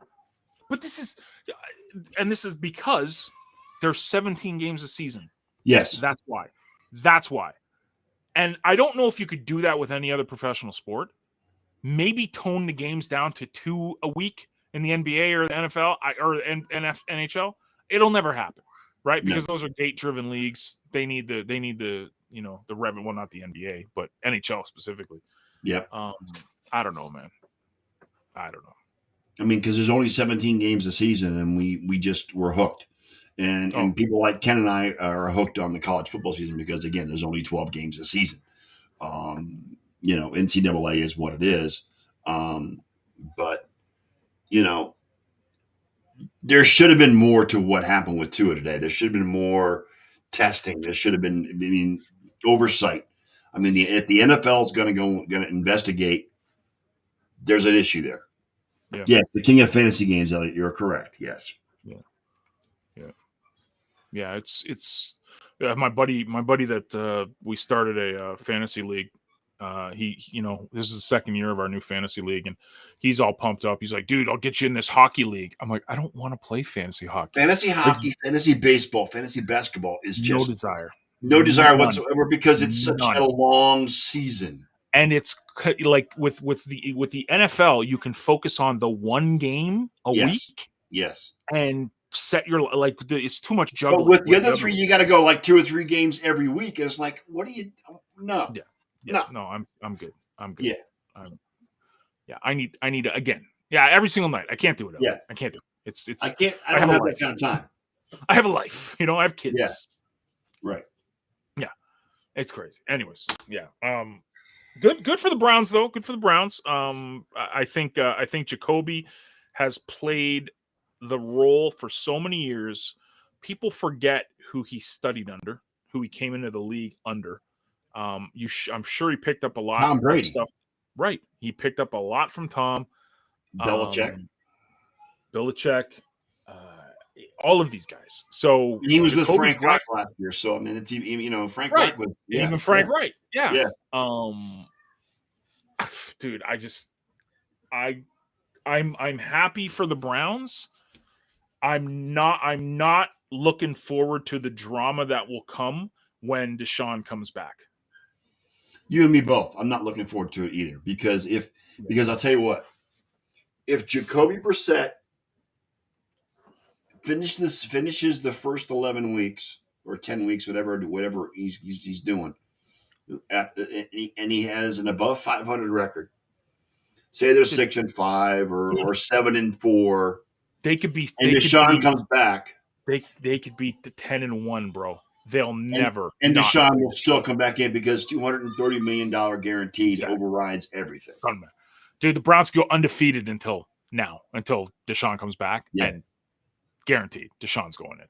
But this is because there's 17 games a season. Yes. That's why. And I don't know if you could do that with any other professional sport. Maybe tone the games down to 2 a week in the NBA or the NFL or NHL. It'll never happen, right? Because those are gate-driven leagues. They need the the revenue. Well, not the NBA, but NHL specifically. Yep. I don't know, man. I don't know. I mean, because there's only 17 games a season, and we're hooked. And people like Ken and I are hooked on the college football season because, again, there's only 12 games a season. NCAA is what it is. But, there should have been more to what happened with Tua today. There should have been more testing. There should have been, oversight. I mean, if the NFL is going to investigate, there's an issue there. Yeah. Yes, the king of fantasy games, Eliot. You're correct. Yes. Yeah. It's my buddy that we started a fantasy league. This is the second year of our new fantasy league, and he's all pumped up. He's like, "Dude, I'll get you in this hockey league." I'm like, "I don't want to play fantasy hockey. Fantasy hockey, fantasy baseball, fantasy basketball is just no desire whatsoever because it's such a long season. And it's like with the NFL, you can focus on the one game a week. Yes. And set your it's too much juggling. But with the other three, you got to go like 2 or 3 games every week, and it's like, what do you? No. Yeah. No, I'm good. I'm good. Yeah. I need to, again. Yeah, every single night. I can't do it. Yeah, I can't do it. It's. I can't. I don't have that kind of time. I have a life. I have kids. Yeah. Right. Yeah. It's crazy. Anyways, yeah. Good for the Browns though. Good for the Browns. I think Jacoby has played the role for so many years. People forget who he studied under, who he came into the league under. I'm sure he picked up a lot Tom Brady. of stuff. Right. He picked up a lot from Tom. Belichick. All of these guys. So and he was with Frank Reich last year. So I mean, it's Frank Reich was even Frank Reich. Yeah. Yeah. Dude, I'm happy for the Browns. I'm not looking forward to the drama that will come when Deshaun comes back. You and me both. I'm not looking forward to it either because I'll tell you what, if Jacoby Brissett finishes the first 11 weeks or 10 weeks, whatever he's doing, and he has an above 500 record, say they're 6-5 or 7-4, they could be. And Deshaun comes back. They could be 10-1, bro. They'll never. And Deshaun will still come back in because $230 million guaranteed overrides everything. Dude, the Browns go undefeated until Deshaun comes back, and guaranteed Deshaun's going in.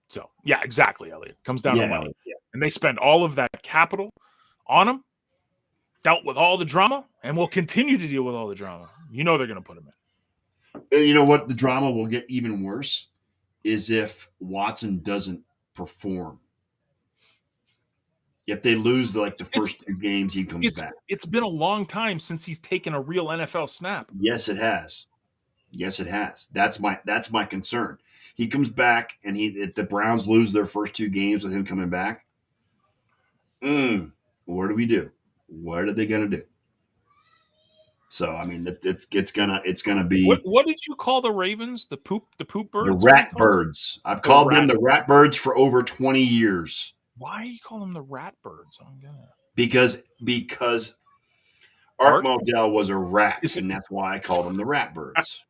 So, yeah, exactly, Elliot. Comes down to money. Yeah. And they spend all of that capital on him, dealt with all the drama, and will continue to deal with all the drama. You know they're going to put him in. And you know what? The drama will get even worse is if Watson doesn't perform. If they lose the first 2 games, he comes back. It's been a long time since he's taken a real NFL snap. Yes, it has. That's my concern. He comes back, and if the Browns lose their first 2 games with him coming back, what do we do? What are they going to do? So I mean, it's gonna be. What did you call the Ravens? The poop birds? The rat birds. I've called them the rat birds for over 20 years. Why do you call them the rat birds? Because Art Modell was a rat, and that's why I called them the rat birds.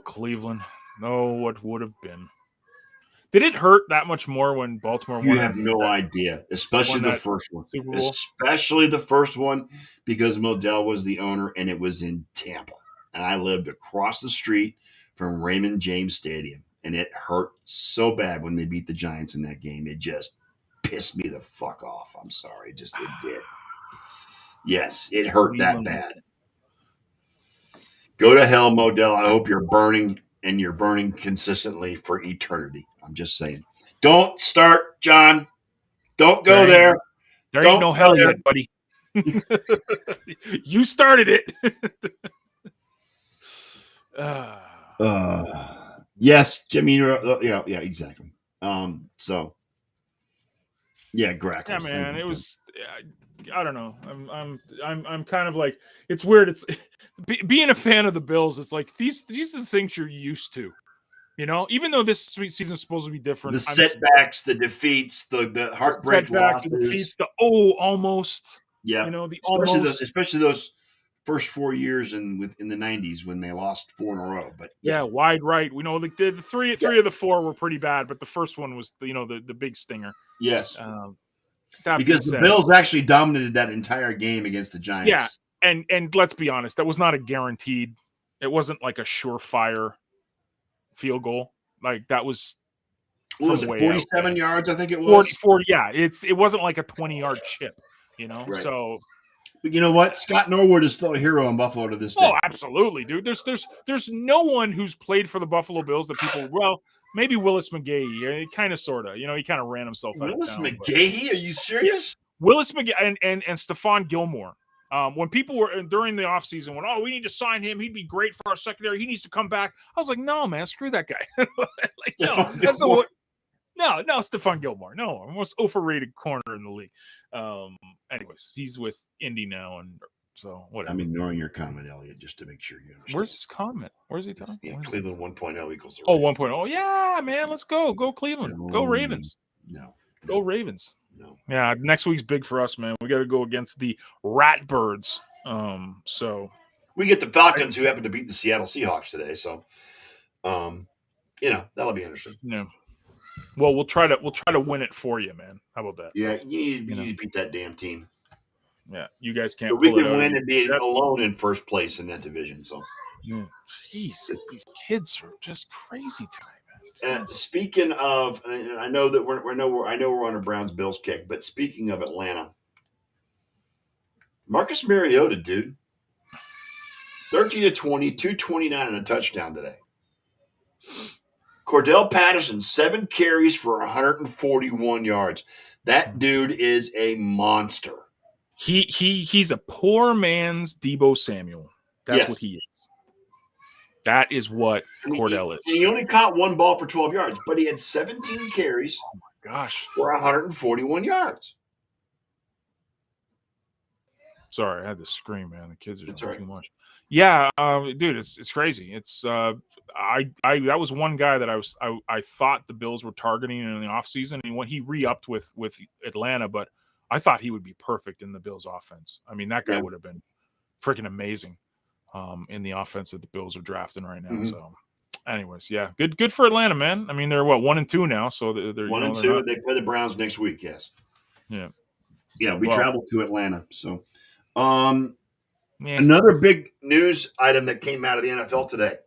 Cleveland. Oh, what would have been. Did it hurt that much more when Baltimore won? You have no idea, especially the first one. Especially the first one because Modell was the owner and it was in Tampa. And I lived across the street from Raymond James Stadium. And it hurt so bad when they beat the Giants in that game. It just pissed me the fuck off. I'm sorry. It did. Yes, it hurt that bad. Go to hell, Modell. I hope you're burning and you're burning consistently for eternity. I'm just saying. Don't start, John. Don't go there. There ain't no hell yet, buddy. You started it. Yes, Jimmy. Yeah, exactly. So, yeah, Grackles. Yeah, man. It was. I don't know. I'm kind of like, it's weird. It's being a fan of the Bills. It's like these are the things you're used to. You know, even though this season is supposed to be different, the setbacks, the defeats, the heartbreak losses, the defeats, almost. Yeah, you know, the especially those first 4 years in the 90s when they lost 4 in a row. But yeah, wide right. We know the three of the 4 were pretty bad, but the first one was the big stinger. Yes, because the Bills actually dominated that entire game against the Giants. Yeah, and let's be honest, that was not a guaranteed. It wasn't like a surefire field goal. Like that was. What was it, 47 yards? I think it was 40. Yeah, it wasn't like a 20-yard chip. You know, right. So. But you know what? Scott Norwood is still a hero in Buffalo to this day. Oh, absolutely, dude. There's no one who's played for the Buffalo Bills that people. Well, maybe Willis McGahee, kind of, sort of. You know, he kind of ran himself out. Willis McGahee? Are you serious? Willis McGahee and Stephon Gilmore. When people were during the offseason, we need to sign him. He'd be great for our secondary. He needs to come back. I was like, no, man, screw that guy. No, that's the No, Stephon Gilmore. No, most overrated corner in the league. Anyways, he's with Indy now, and so whatever. I'm ignoring your comment, Elliot, just to make sure you understand. Where's his comment? Where's he talking? Yeah, Cleveland 1.0 equals. 1.0. Yeah, man, let's go. Go Cleveland. Go Ravens. No. Go Ravens. No. Yeah, next week's big for us, man. We got to go against the Ratbirds. So we get the Falcons, who happen to beat the Seattle Seahawks today. So, that'll be interesting. Yeah. Well, we'll try to win it for you, man. How about that? Yeah, you need to beat that damn team. Yeah, you guys can't. But we can win and be alone in first place in that division. So, jeez, these kids are just crazy tonight, man. Speaking of, I know that we're on a Browns Bills kick, but speaking of Atlanta, Marcus Mariota, dude, 13-20, 229 and a touchdown today. Cordell Patterson, 7 carries for 141 yards. That dude is a monster. He's a poor man's Deebo Samuel. That's what he is. That is what And Cordell is. he only caught one ball for 12 yards, but he had 17 carries Gosh. for 141 yards. Sorry, I had to scream, man. The kids are doing right. too much. Yeah, dude, it's crazy. It's I that was one guy that I thought the Bills were targeting in the offseason, and when he re-upped with Atlanta, but I thought he would be perfect in the Bills offense. I mean, that guy would have been freaking amazing in the offense that the Bills are drafting right now. So anyways, yeah, good for Atlanta, man. I mean, they're 1-2 now, so they're 1-2. They play the Browns next week. Yes. Yeah. We traveled to Atlanta. So, Yeah. another big news item that came out of the NFL today: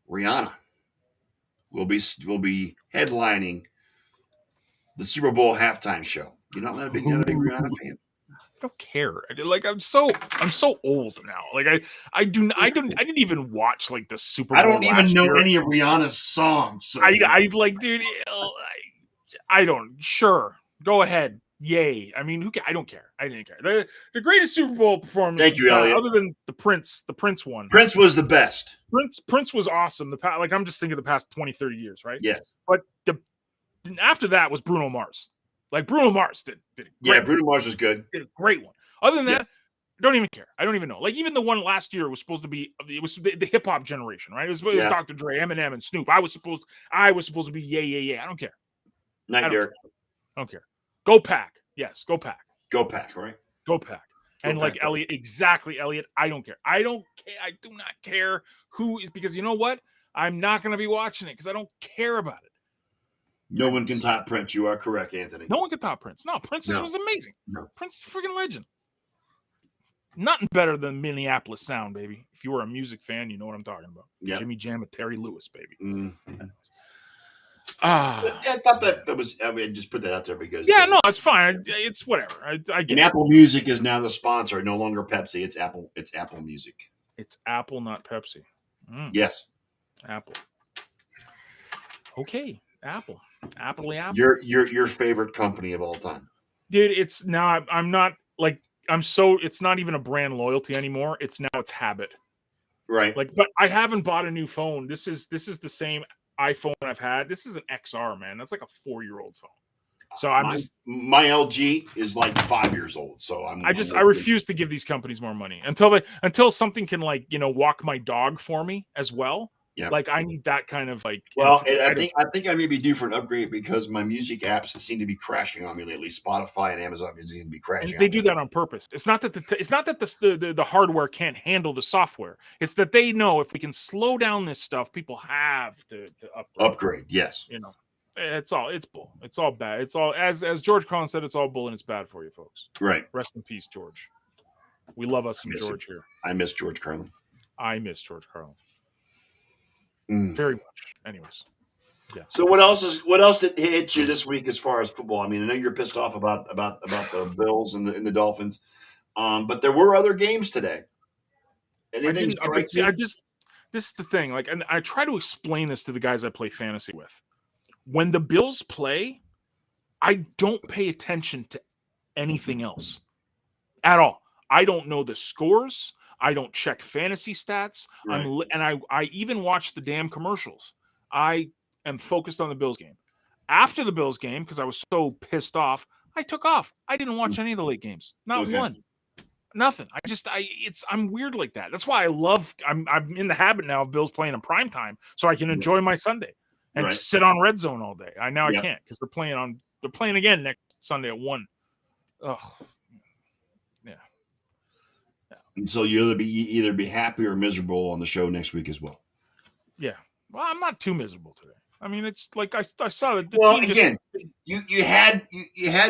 Rihanna will be headlining the Super Bowl halftime show. You're not a big Rihanna fan. I don't care. Like I'm so old now. Like I didn't even watch like the Super Bowl. I don't even know year. any of Rihanna's songs. So I like, dude. I don't. Sure, go ahead. Yay. I mean, I don't care. I didn't care. The greatest Super Bowl performance. Thank you, Eliot. Other than the Prince one. Prince was the best. Prince was awesome. Like I'm just thinking the past 20, 30 years, right? Yeah. But after that was Bruno Mars. Like Bruno Mars did a great Bruno Mars was good. Did a great one. Other than that, I don't even care. I don't even know. Like even the one last year was supposed to be the hip hop generation, right? It was Dr. Dre, Eminem, and Snoop. I was supposed to be yeah. I don't care. Night, Derek. I don't care. Go Pack. Yes, go Pack. Go Pack, right? Go Pack. And like Eliot, exactly, Eliot. I don't care. I don't care. I do not care who is, because you know what? I'm not going to be watching it because I don't care about it. No one can top Prince. You are correct, Anthony. No one can top Prince. No, Prince was amazing. No. Prince is a freaking legend. Nothing better than Minneapolis Sound, baby. If you were a music fan, you know what I'm talking about. Yep. Jimmy Jam and Terry Lewis, baby. Mm-hmm. I thought that was. I mean, just put that out there because. Yeah, no, it's fine. It's whatever. I get and Apple Music is now the sponsor. No longer Pepsi. It's Apple. It's Apple Music. It's Apple, not Pepsi. Yes. Apple. Okay, Apple. Apple. Your favorite company of all time, dude. It's now. I'm not like. It's not even a brand loyalty anymore. It's habit. Right. Like, but I haven't bought a new phone. This is the same iPhone I've had. This is an XR, man. That's like a 4-year-old phone. So my LG is like 5 years old. So I refuse to give these companies more money until something can walk my dog for me as well. Yeah. Like I need that kind of like. Well, I think I may be due for an upgrade because my music apps seem to be crashing on me lately. Spotify and Amazon Music seem to be crashing. And they do that on purpose. It's not that the hardware can't handle the software. It's that they know if we can slow down this stuff, people have to upgrade. Yes. It's bull. It's all bad. It's all as George Carlin said. It's all bull and it's bad for you, folks. Right. Rest in peace, George. We love us some George here. I miss George Carlin. I miss George Carlin. Very much. Anyways, yeah. So what else did hit you this week as far as football? I mean, I know you're pissed off about the Bills and the Dolphins, but there were other games today. Anything strike you? This is the thing. Like, and I try to explain this to the guys I play fantasy with. When the Bills play, I don't pay attention to anything else at all. I don't know the scores. I don't check fantasy stats. Right. I even watch the damn commercials. I am focused on the Bills game. After the Bills game, because I was so pissed off, I took off. I didn't watch any of the late games. Not one. Nothing. I'm weird like that. That's why I'm in the habit now of Bills playing in prime time so I can enjoy my Sunday and sit on Red Zone all day. I can't because they're playing again next Sunday at 1. Ugh. And so you'll either be happy or miserable on the show next week as well. Yeah. Well, I'm not too miserable today. I mean, it's like I saw that. Well, again, you had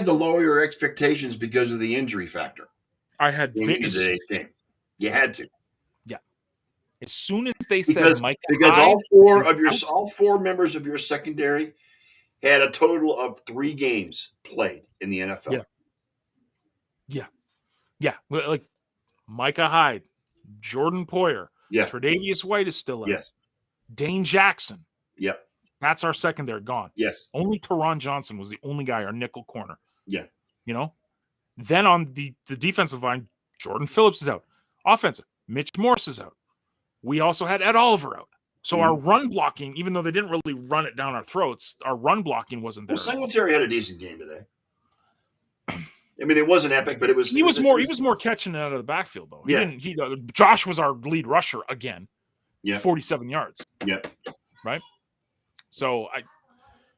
to lower your expectations because of the injury factor. I had today's game. You had to. Yeah. As soon as they said Mike, because all four members of your secondary had a total of 3 games played in the NFL. Yeah. Like. Micah Hyde, Jordan Poyer, Tre'Davious White is still out. Yes. Dane Jackson. Yep. That's our secondary gone. Yes. Only Teron Johnson was the only guy, our nickel corner. Yeah. Then on the defensive line, Jordan Phillips is out. Offensive, Mitch Morse is out. we also had Ed Oliver out. So our run blocking, even though they didn't really run it down our throats, our run blocking wasn't there. Well, Singletary had a decent game today. I mean, it wasn't epic, but it was. He was more catching it out of the backfield though. Josh was our lead rusher again. Yeah, 47 yards. Yep. Right. So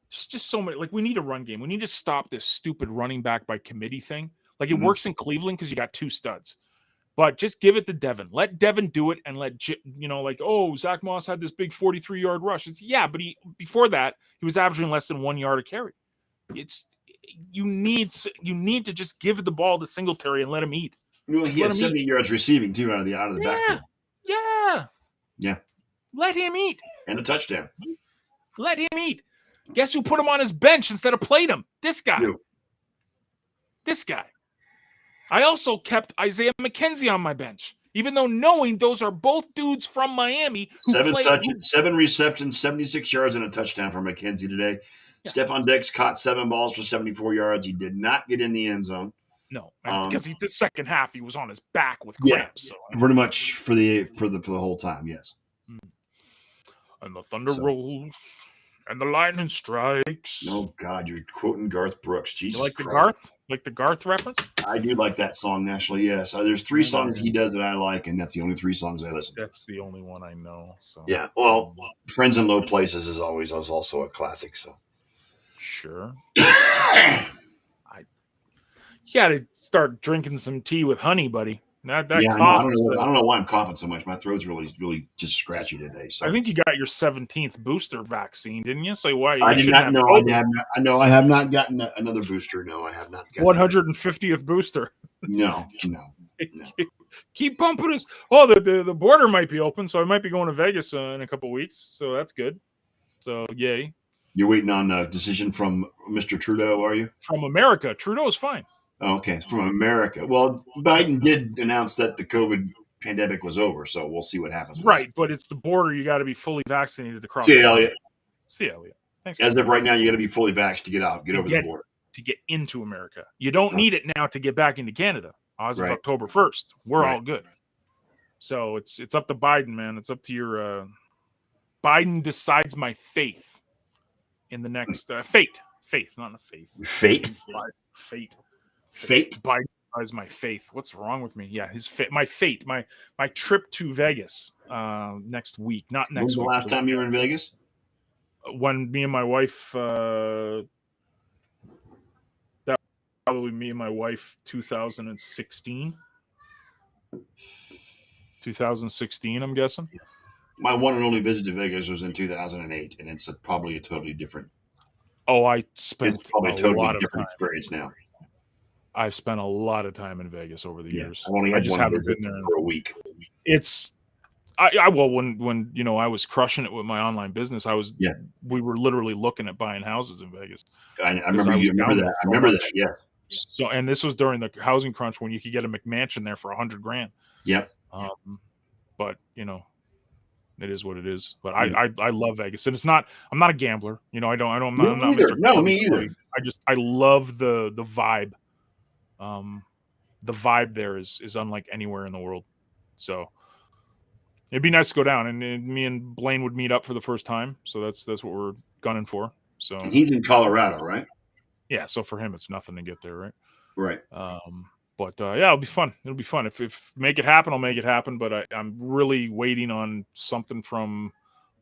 just so many. Like, we need a run game. We need to stop this stupid running back by committee thing. Like, it works in Cleveland because you got 2 studs. But just give it to Devin. Let Devin do it, and Zach Moss had this big 43-yard rush. But before that, he was averaging less than 1 yard a carry. You need to just give the ball to Singletary and let him eat. Well, he had 70 yards receiving too out of the backfield. Yeah. Let him eat. And a touchdown. Let him eat. Guess who put him on his bench instead of played him? This guy. This guy. I also kept Isaiah McKenzie on my bench, even though knowing those are both dudes from Miami. 7 receptions, 76 yards, and a touchdown for McKenzie today. Yeah. Stephon Diggs caught 7 balls for 74 yards. He did not get in the end zone. No, because the second half he was on his back with cramps. Yeah, pretty much for the whole time. Yes. And the thunder rolls, and the lightning strikes. Oh God, you're quoting Garth Brooks. Jesus, you like Christ. the Garth reference? I do like that song, actually. Yes, there's 3 songs he does that I like, and that's the only 3 songs I listen to. That's the only one I know. So yeah, well, "Friends in Low Places" is also a classic. So sure. You got to start drinking some tea with honey, buddy. That cough. I don't know why I'm coughing so much. My throat's really just scratchy today. So I think you got your 17th booster vaccine, didn't you? So why? I did not know. I have not gotten another booster. No, I have not. 150th booster. No. Keep pumping us. Oh, the border might be open, so I might be going to Vegas in a couple weeks. So that's good. So yay. You're waiting on a decision from Mr. Trudeau, are you? From America. Trudeau is fine. Okay, from America. Well, Biden did announce that the COVID pandemic was over, so we'll see what happens. Right, but it's the border. You got to be fully vaccinated to cross. See, Eliot. Thanks. As of right now, you got to be fully vaxxed to get over the border. To get into America. You don't need it now to get back into Canada. As of October 1st, we're all good. So it's up to Biden, man. It's up to your Biden decides my faith in the next faith, not a faith. Fate. Biden is my faith. What's wrong with me? Yeah, my fate, my trip to Vegas next week. Not next week. When was the last time you were in Vegas? When me and my wife, probably me and my wife, 2016. 2016, I'm guessing. My one and only visit to Vegas was in 2008, and it's probably a totally different. Oh, I spent probably a totally different experience now. I've spent a lot of time in Vegas over the years. I just haven't been there for a week. It's when I was crushing it with my online business, we were literally looking at buying houses in Vegas. I remember that. I remember that. Yeah. So, and this was during the housing crunch when you could get a McMansion there for $100,000. Yep. But it is what it is. But I love Vegas, and I'm not a gambler. I'm not either. No, me either. I love the vibe. The vibe there is unlike anywhere in the world. So it'd be nice to go down, and me and Blaine would meet up for the first time. So that's what we're gunning for. So and he's in Colorado, right? Yeah. So for him, it's nothing to get there, right? Right. But it'll be fun. It'll be fun. If make it happen, I'll make it happen. But I'm really waiting on something from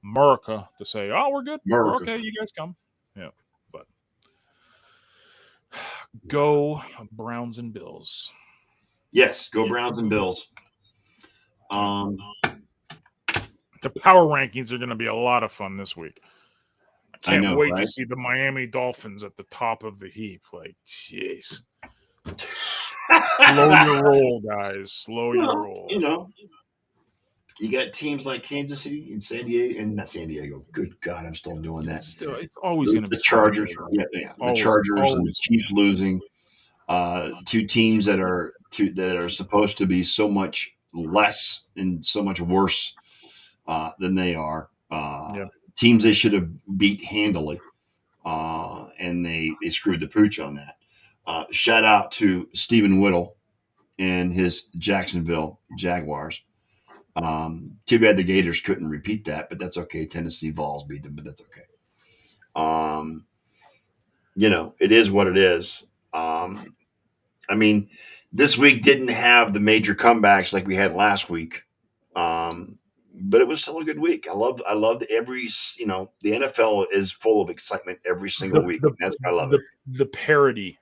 America to say, "Oh, we're good. We're okay, you guys come." Yeah. But go Browns and Bills. Yes, go Browns and Bills. The power rankings are going to be a lot of fun this week. I can't wait to see the Miami Dolphins at the top of the heap. Like, jeez. Slow your roll, guys. Slow your roll. You got teams like Kansas City and San Diego, and not San Diego. Good God, I'm still doing that. It's always going to be the Chargers. The Chargers and the Chiefs losing. 2 teams that are supposed to be so much less and so much worse than they are. Teams they should have beat handily, and they screwed the pooch on that. Shout out to Stephen Whittle and his Jacksonville Jaguars. Too bad the Gators couldn't repeat that, but that's okay. Tennessee Vols beat them, but that's okay. It is what it is. I mean, this week didn't have the major comebacks like we had last week. But it was still a good week. I loved every, the NFL is full of excitement every single week. That's I love it. The parody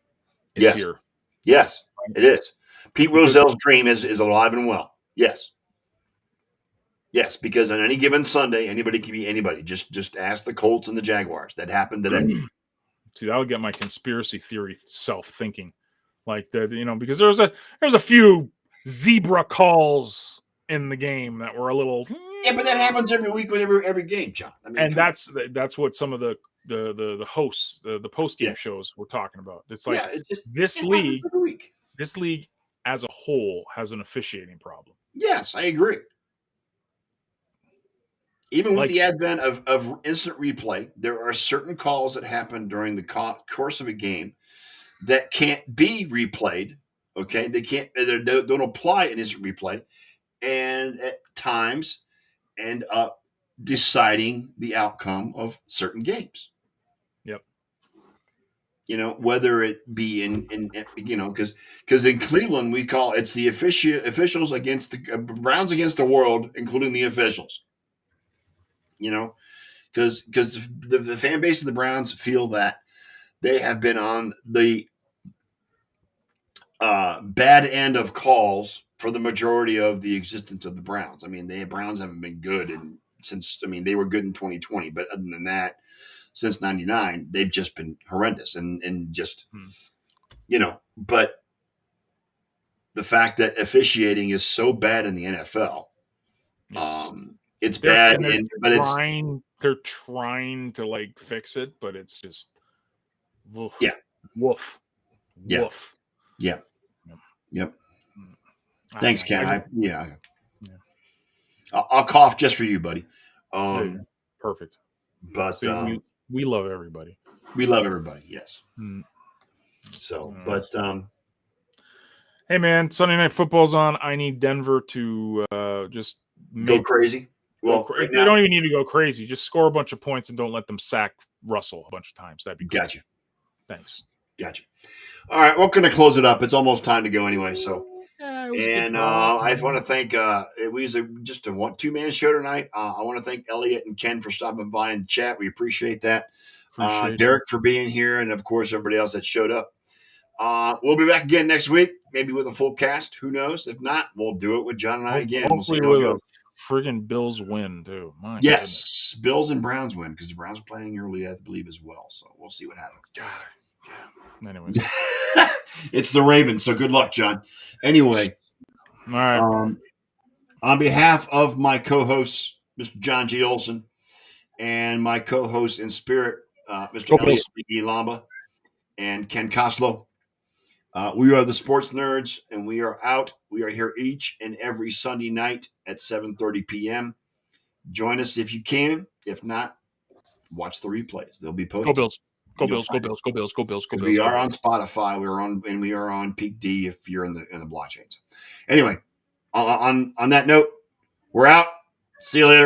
is Yes. here. Yes, it is. Pete Because- Rozell's dream is alive and well. Yes. Yes, because on any given Sunday, anybody can be anybody. Just ask the Colts and the Jaguars. That happened today. See, that'll get my conspiracy theory self thinking, like that. Because there's a few zebra calls in the game that were a little. Yeah, but that happens every week with every game, John. I mean, and that's what some of the hosts, the post game shows were talking about. It's like this league as a whole has an officiating problem. Yes, I agree. Even with the advent of instant replay, there are certain calls that happen during the course of a game that can't be replayed. Okay, they don't apply in instant replay, and at times end up deciding the outcome of certain games. Yep. Whether it be in because in Cleveland we call it's the officials against the Browns against the world, including the officials. Because the fan base of the Browns feel that they have been on the bad end of calls for the majority of the existence of the Browns. I mean, the Browns haven't been good since they were good in 2020, but other than that, since '99, they've just been horrendous and just But the fact that officiating is so bad in the NFL, it's bad, they're trying to like fix it, but it's just woof. Yeah. Woof. Yeah. Woof. Yeah. Yep. Thanks, Ken. I'll cough just for you, buddy. Perfect. But we love everybody. We love everybody. Yes. So, but hey, man, Sunday Night Football's on. I need Denver to just go crazy. Well, they don't even need to go crazy. Just score a bunch of points and don't let them sack Russell a bunch of times. That'd be great. Gotcha. Thanks. Gotcha. All right, we're going to close it up. It's almost time to go anyway. So, I want to thank. It was just a 2-man show tonight. I want to thank Eliot and Ken for stopping by in the chat. We appreciate that. Derek for being here, and of course everybody else that showed up. We'll be back again next week, maybe with a full cast. Who knows? If not, we'll do it with John and I again. Hopefully with a friggin' Bills win too. My goodness. Bills and Browns win because the Browns are playing early, I believe, as well. So we'll see what happens. Anyways, it's the Ravens, so good luck, John. Anyway, all right. On behalf of my co-hosts, Mr. John G. Olson, and my co-host in spirit, Mr. Eliot B. Lamba and Ken Koslow, we are the Sports Nerds, and we are out. We are here each and every Sunday night at 7:30 p.m. Join us if you can. If not, watch the replays. They'll be posted. Go Bills. Go Bills. Go Bills. Go Bills. Go Bills. Go Bills. We are on Spotify. We are on Peak D if you're in the blockchains. Anyway, on that note, we're out. See you later.